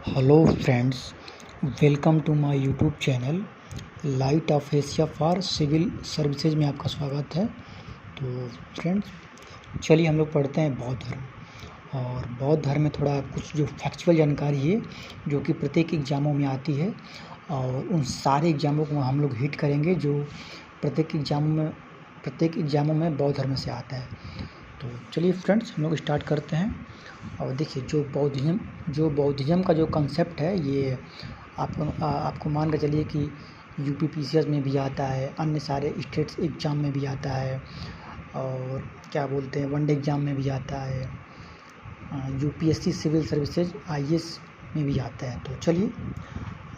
Hello friends, welcome to my YouTube channel light of Asia for civil services में आपका स्वागत है। तो फ्रेंड्स, चलिए हम लोग पढ़ते हैं बौद्ध धर्म। और बौद्ध धर्म में थोड़ा कुछ जो फैक्चुअल जानकारी है जो कि प्रत्येक एग्ज़ामों में आती है, और उन सारे एग्ज़ामों को हम लोग हिट करेंगे जो प्रत्येक एग्ज़ामों में बौद्ध धर्म से आता है। तो चलिए फ्रेंड्स, हम लोग स्टार्ट करते हैं। और देखिए, जो बौद्धिज़्म का जो कंसेप्ट है, ये आपको मान कर चलिए कि यूपीपीसीएस में भी आता है, अन्य सारे स्टेट्स एग्ज़ाम में भी आता है, और क्या बोलते हैं वनडे एग्ज़ाम में भी आता है, यूपीएससी सिविल सर्विसेज आईएएस में भी आता है। तो चलिए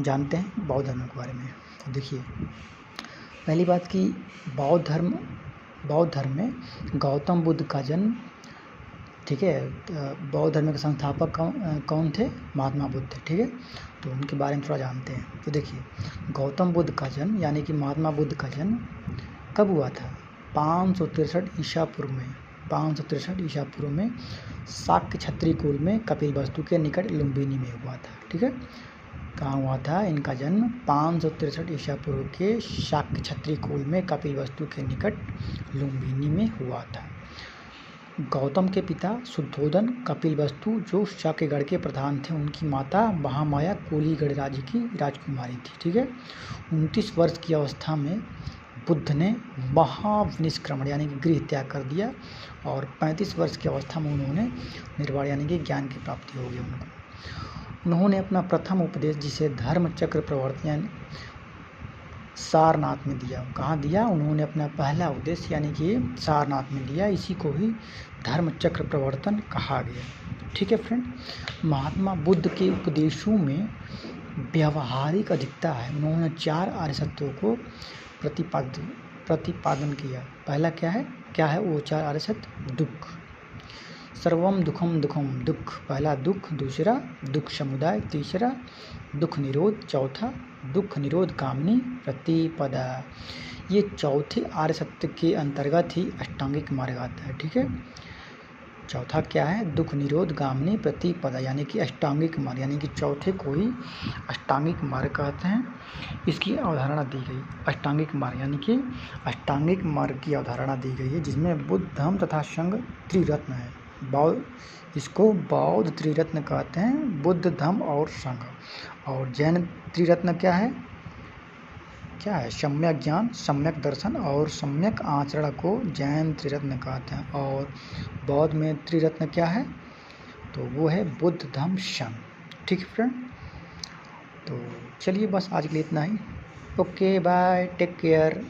जानते हैं बौद्ध धर्म के बारे में। तो देखिए, पहली बात कि बौद्ध धर्म में गौतम बुद्ध का जन्म, ठीक है। बौद्ध धर्म के संस्थापक कौन थे? महात्मा बुद्ध थे, ठीक है। तो उनके बारे में थोड़ा जानते हैं। तो देखिए, गौतम बुद्ध का जन्म यानी कि महात्मा बुद्ध का जन्म कब हुआ था? 563 ईसा पूर्व में। 563 ईसा पूर्व में शाक्य क्षत्रिय कुल में कपिलवस्तु के निकट लुम्बिनी में हुआ था, ठीक है। कहाँ हुआ था इनका जन्म? 563 ईसा पूर्व के शाक्य क्षत्रिय कुल में कपिलवस्तु के निकट लुम्बिनी में हुआ था। गौतम के पिता शुद्धोदन कपिलवस्तु जो शाक्यगढ़ के प्रधान थे, उनकी माता महामाया कोलीगढ़ राज्य की राजकुमारी थी, ठीक है। 29 वर्ष की अवस्था में बुद्ध ने महाविनिष्क्रमण यानी कि गृह त्याग कर दिया, और 35 वर्ष की अवस्था में उन्होंने निर्वाण यानी कि ज्ञान की प्राप्ति हो गई उन्होंने अपना प्रथम उपदेश, जिसे धर्म चक्र प्रवर्तन यानी सारनाथ में दिया। कहाँ दिया? उन्होंने अपना पहला उपदेश यानी कि सारनाथ में दिया। इसी को ही धर्म चक्र प्रवर्तन कहा गया, ठीक है फ्रेंड। महात्मा बुद्ध के उपदेशों में व्यवहारिक अधिकता है। उन्होंने 4 आर्य सत्यों को प्रतिपादन किया। पहला क्या है वो 4 आर्य सत्य? दुख, सर्वम दुखम दुखम, दुख पहला दुख, दूसरा दुख समुदाय, तीसरा दुख निरोध, चौथा दुख निरोध कामनी प्रतिपदा। ये चौथे आर्य सत्य के अंतर्गत ही अष्टांगिक मार्ग आता है, ठीक है। चौथा क्या है? दुख निरोध गामिनी प्रतिपदा, यानी कि अष्टांगिक मार्ग, यानी कि चौथे को ही अष्टांगिक मार्ग कहते हैं। इसकी अवधारणा दी गई अष्टांगिक मार्ग, यानी कि अष्टांगिक मार्ग की अवधारणा दी गई है, जिसमें बुद्ध धम्म तथा संघ त्रिरत्न है। इसको बौद्ध त्रिरत्न कहते हैं, बुद्ध धम्म और संघ। और जैन त्रिरत्न क्या है? सम्यक ज्ञान, सम्यक दर्शन और सम्यक आचरण को जैन त्रिरत्न कहते हैं। और बौद्ध में त्रिरत्न क्या है? तो वो है बुद्ध धम्म संघ, ठीक है फ्रेंड। तो चलिए बस आज के लिए इतना ही। Okay bye, take care.